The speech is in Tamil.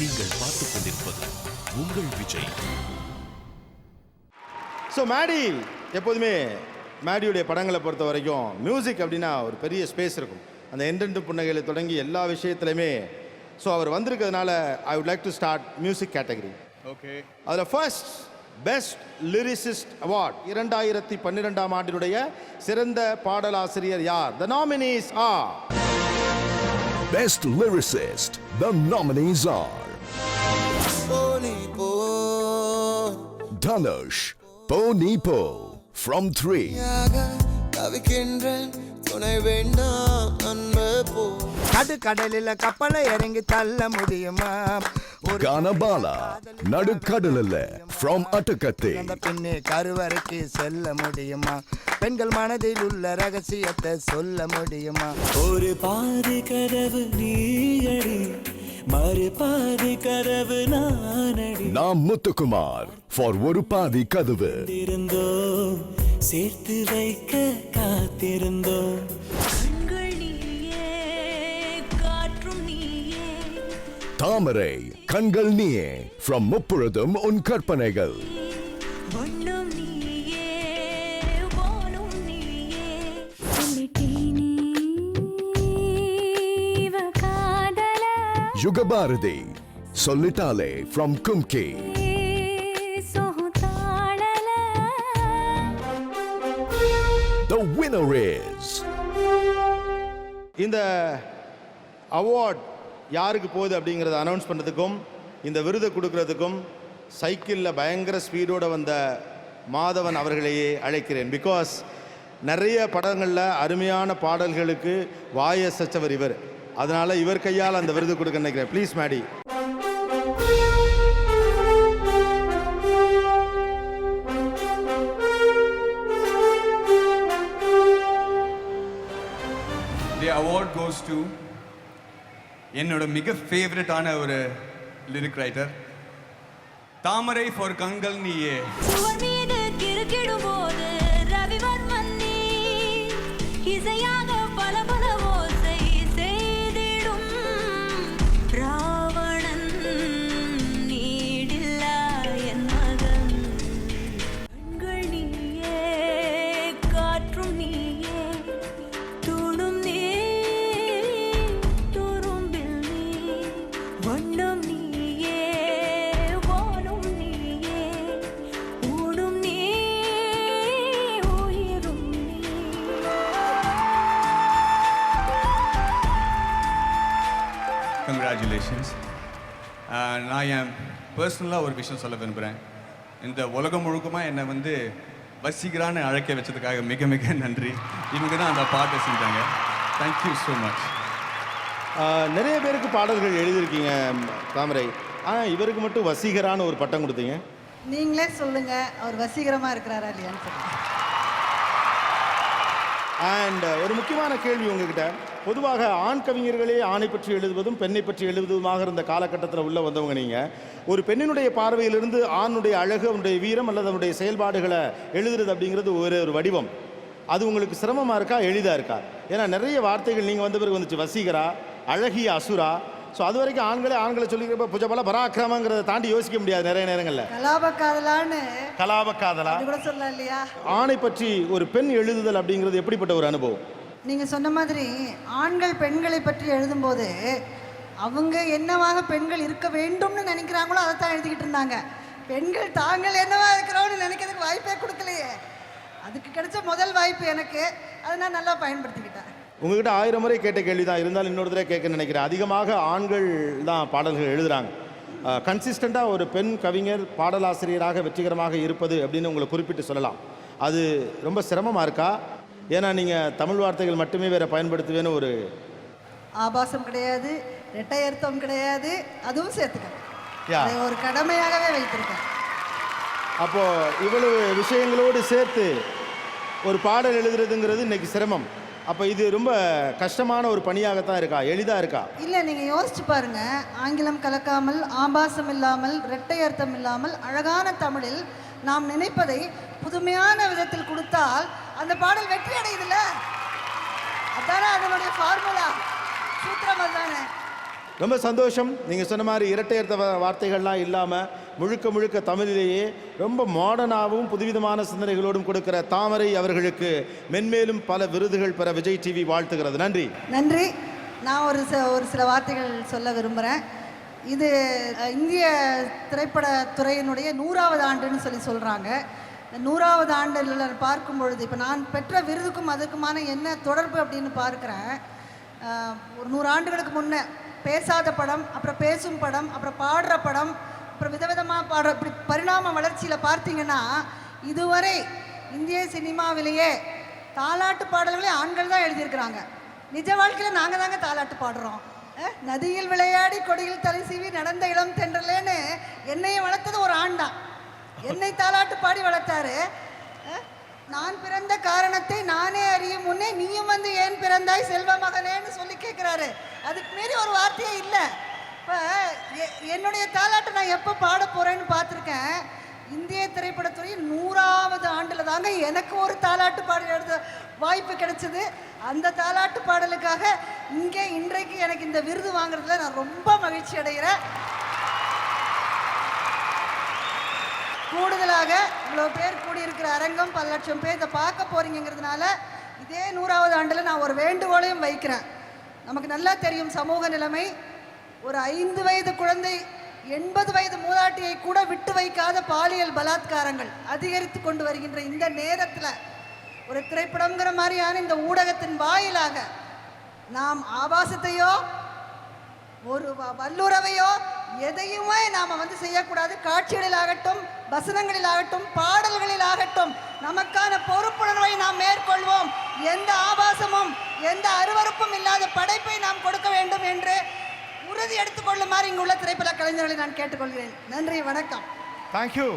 நீங்கள் பார்த்துக் கொண்டிருப்பது உங்கள் விஜய். ஸோ மேடி எப்போதுமே மேடியுடைய படங்களை பொறுத்த வரைக்கும் மியூசிக் அப்படின்னா ஒரு பெரிய ஸ்பேஸ் இருக்கும். அந்த எண்டெண்டு புன்னகையில தொடங்கி எல்லா விஷயத்துலையுமே. ஸோ அவர் வந்திருக்கிறதுனால I would like to start music category. Okay. அதில் ஃபர்ஸ்ட் பெஸ்ட் லிரிசிஸ்ட் அவார்ட் 2012ஆம் ஆண்டினுடைய சிறந்த பாடலாசிரியர் யார்? The nominees are Best Lyricist. The nominees are Dhanush Ponipo from 3, கடலில கப்பலை இறங்கி தள்ள முடியுமா? Ganabala Nadukadalala from Atakate, பின்னே கருவறைக்கு செல்ல முடியுமா? பெண்கள் மனதில் உள்ள ரகசியத்தை சொல்ல முடியுமா? ஒரு பாதி கதவு நீயடி, மறு பாதி கதவு நானடி. Nam Muthukumar for Orupadi Kadavu, இருந்தோம் சேர்த்து வைக்க காத்திருந்தோம். Thamarai Kangal Niye from Muppuradum Unkarpanegal, Yugabharati Solitale from Kumki, the winner is இந்த அவார்ட் யாருக்கு போகுது அப்படிங்கிறத அனௌன்ஸ் பண்ணுறதுக்கும் இந்த விருதை கொடுக்கறதுக்கும் சைக்கிளில் பயங்கர ஸ்பீடோடு வந்த மாதவன் அவர்களையே அழைக்கிறேன். பிகாஸ் நிறைய படங்களில் அருமையான பாடல்களுக்கு வாயை சச்சவர் இவர். அதனால் இவர் கையால் அந்த விருது கொடுக்க நினைக்கிறேன். Please Maddy. The award goes to என்னோட மிக ஃபேவரட்டான ஒரு lyric writer Thamarai for Kangal நீயே. கங்க்ராச்சுலேஷன்ஸ். நான் என் பர்சனலாக ஒரு விஷயம் சொல்ல விரும்புகிறேன். இந்த உலகம் முழுக்கமாக என்னை வந்து வசீகரான்னு அழைக்க வச்சதுக்காக மிக மிக நன்றி. இவங்க தான் அந்த பாட்டை செஞ்சாங்க. Thank you so much. நிறைய பேருக்கு பாடல்கள் எழுதியிருக்கீங்க தாமரை. ஆனால் இவருக்கு மட்டும் வசீகரான ஒரு பட்டம் கொடுத்தீங்க. நீங்களே சொல்லுங்க, அவர் வசீகரமாக இருக்கிறாரா இல்லையான்னு சொல்லுங்க. அண்ட் ஒரு முக்கியமான கேள்வி உங்ககிட்ட. பொதுவாக ஆண் கவிஞர்களே ஆணை பற்றி எழுதுவதும் பெண்ணை பற்றி எழுதுவதுமாக இருந்த காலகட்டத்தில் உள்ள வந்தவங்க நீங்கள். ஒரு பெண்ணினுடைய பார்வையிலிருந்து ஆணுடைய அழகு, அவனுடைய வீரம் அல்லது அவனுடைய செயல்பாடுகளை எழுதுறது அப்படிங்கிறது ஒரு வடிவம். அது உங்களுக்கு சிரமமாக இருக்கா எளிதாக இருக்கா? ஏன்னா நிறைய வார்த்தைகள் நீங்கள் வந்த பிறகு வந்துச்சு. வசீகரா, அழகிய அசுரா. ஸோ அது வரைக்கும் ஆண்களை சொல்லிக்கிறப்ப புஜபல பராக்கிரமங்கிறத தாண்டி யோசிக்க முடியாது நிறைய நேரங்களில். கலாபக்காதலா கூட சொல்லலாம் இல்லையா? ஆணை பற்றி ஒரு பெண் எழுதுதல் அப்படிங்கிறது எப்படிப்பட்ட ஒரு அனுபவம்? நீங்கள் சொன்ன மாதிரி ஆண்கள் பெண்களை பற்றி எழுதும்போது அவங்க என்னவாக பெண்கள் இருக்க வேண்டும்னு நினைக்கிறாங்களோ அதை தான் எழுதிக்கிட்டு இருந்தாங்க. பெண்கள் தாங்கள் என்னவா இருக்கிறோன்னு நினைக்கிறதுக்கு வாய்ப்பே கொடுக்கலையே. அதுக்கு கிடைச்ச முதல் வாய்ப்பு எனக்கு. அதை நான் நல்லா பயன்படுத்திக்கிட்டேன். உங்ககிட்ட 1000 முறை கேட்ட கேள்வி தான் இருந்தாலும் இன்னொரு தடவை கேட்க நினைக்கிறேன். அதிகமாக ஆண்கள் தான் பாடல்கள் எழுதுகிறாங்க. கன்சிஸ்டண்ட்டாக ஒரு பெண் கவிஞர் பாடலாசிரியராக வெற்றிகரமாக இருப்பது அப்படின்னு உங்களை குறிப்பிட்டு சொல்லலாம். அது ரொம்ப சிரமமாக இருக்கா? ஏன்னா நீங்கள் தமிழ் வார்த்தைகள் மட்டுமே வேறு பயன்படுத்துவேன்னு ஒரு ஆபாசம் கிடையாது, இரட்டை அர்த்தம் கிடையாது, அதுவும் சேர்த்துக்கிறேன். ஒரு கடமையாகவே வைத்திருக்கேன். அப்போது இவ்வளவு விஷயங்களோடு சேர்த்து ஒரு பாடல் எழுதுறதுங்கிறது இன்னைக்கு சிரமம். அப்போ இது ரொம்ப கஷ்டமான ஒரு பணியாகத்தான் இருக்கா, எளிதாக இருக்கா? இல்லை, நீங்கள் யோசிச்சு பாருங்க. ஆங்கிலம் கலக்காமல், ஆபாசம் இல்லாமல், இரட்டை அர்த்தம் இல்லாமல் அழகான தமிழில் நாம் நினைப்பதை புதுமையான விதத்தில் கொடுத்தால் அந்த பாடல் வெற்றி அடையுதுல்ல. அதானே அதனுடைய ஃபார்முலா, சூத்திரம். அதுதானே ரொம்ப சந்தோஷம். நீங்கள் சொன்ன மாதிரி இரட்டையர்த்த வார்த்தைகள்லாம் இல்லாமல் முழுக்க முழுக்க தமிழிலேயே ரொம்ப மாடர்னாகவும் புதுவிதமான சிந்தனைகளோடும் கொடுக்கிற தாமரை அவர்களுக்கு மென்மேலும் பல விருதுகள் பெற விஜய் டிவி வாழ்த்துகிறது. நன்றி. நன்றி. நான் ஒரு சில வார்த்தைகள் சொல்ல விரும்புகிறேன். இது இந்திய திரைப்படத்துறையினுடைய 100வது ஆண்டுன்னு சொல்கிறாங்க. 100வது ஆண்டில் பார்க்கும் பொழுது இப்போ நான் பெற்ற விருதுக்கும் அதுக்குமான என்ன தொடர்பு அப்படின்னு பார்க்குறேன். ஒரு 100 ஆண்டுகளுக்கு முன்னே பேசாத படம், அப்புறம் பேசும் படம், அப்புறம் பாடுற படம், அப்புறம் விதவிதமாக பாடுற இப்படி பரிணாம வளர்ச்சியில் பார்த்தீங்கன்னா இதுவரை இந்திய சினிமாவிலேயே தாலாட்டு பாடல்களே ஆண்கள் தான் எழுதியிருக்கிறாங்க. நிஜ வாழ்க்கையில் நாங்கள் தாங்க தாலாட்டு பாடுறோம். நதியில் விளையாடி கொடியில் தலை சீவி நடந்த இளம் தென்றலேன்னு என்னையை வளர்த்தது ஒரு ஆண் தான். என்னை தாலாட்டு பாடி வளர்த்தாரு. நான் பிறந்த காரணத்தை நானே அறியும் முன்னே நீயும் வந்து ஏன் பிறந்தாய் செல்வ மகனேன்னு சொல்லி கேட்குறாரு. அதுக்கு மீறி ஒரு வார்த்தையே இல்லை. இப்போ என்னுடைய தாலாட்டை நான் எப்போ பாட போகிறேன்னு பார்த்துருக்கேன். இந்திய திரைப்படத்துறையின் 100வது ஆண்டில் தாங்க எனக்கு ஒரு தாலாட்டு பாடல் எழுத வாய்ப்பு கிடைச்சது. அந்த தாலாட்டு பாடலுக்காக இங்கே இன்றைக்கு எனக்கு இந்த விருது வாங்குறதுல நான் ரொம்ப மகிழ்ச்சி அடைகிறேன். கூடுதலாக இவ்வளோ பேர் கூடியிருக்கிற அரங்கம், பல லட்சம் பேர் இதை பார்க்க போகிறீங்கிறதுனால இதே 100வது ஆண்டில் நான் ஒரு வேண்டுகோளையும் வைக்கிறேன். நமக்கு நல்லா தெரியும் சமூக நிலைமை. ஒரு 5 வயது குழந்தை 80 வயது மூதாட்டியை கூட விட்டு வைக்காத பாலியல் பலாத்காரங்கள் அதிகரித்து கொண்டு வருகின்ற இந்த நேரத்தில் ஒரு திரைப்படம்ங்கிற மாதிரியான இந்த ஊடகத்தின் வாயிலாக நாம் ஆபாசத்தையோ ஒரு வல்லுறவையோ எதையுமே நாம் செய்யக்கூடாது. காட்சிகளிலாகட்டும், வசனங்களிலாகட்டும், பாடல்களிலாகட்டும் நமக்கான பொறுப்புணர்வை நாம் மேற்கொள்வோம். எந்த ஆபாசமும் எந்த அருவருப்பும் இல்லாத படைப்பை நாம் கொடுக்க வேண்டும் என்று உறுதி எடுத்துக்கொள்ளுமாறு இங்குள்ள திரைப்பட கலைஞர்களை நான் கேட்டுக்கொள்கிறேன். நன்றி, வணக்கம். தேங்க்யூ.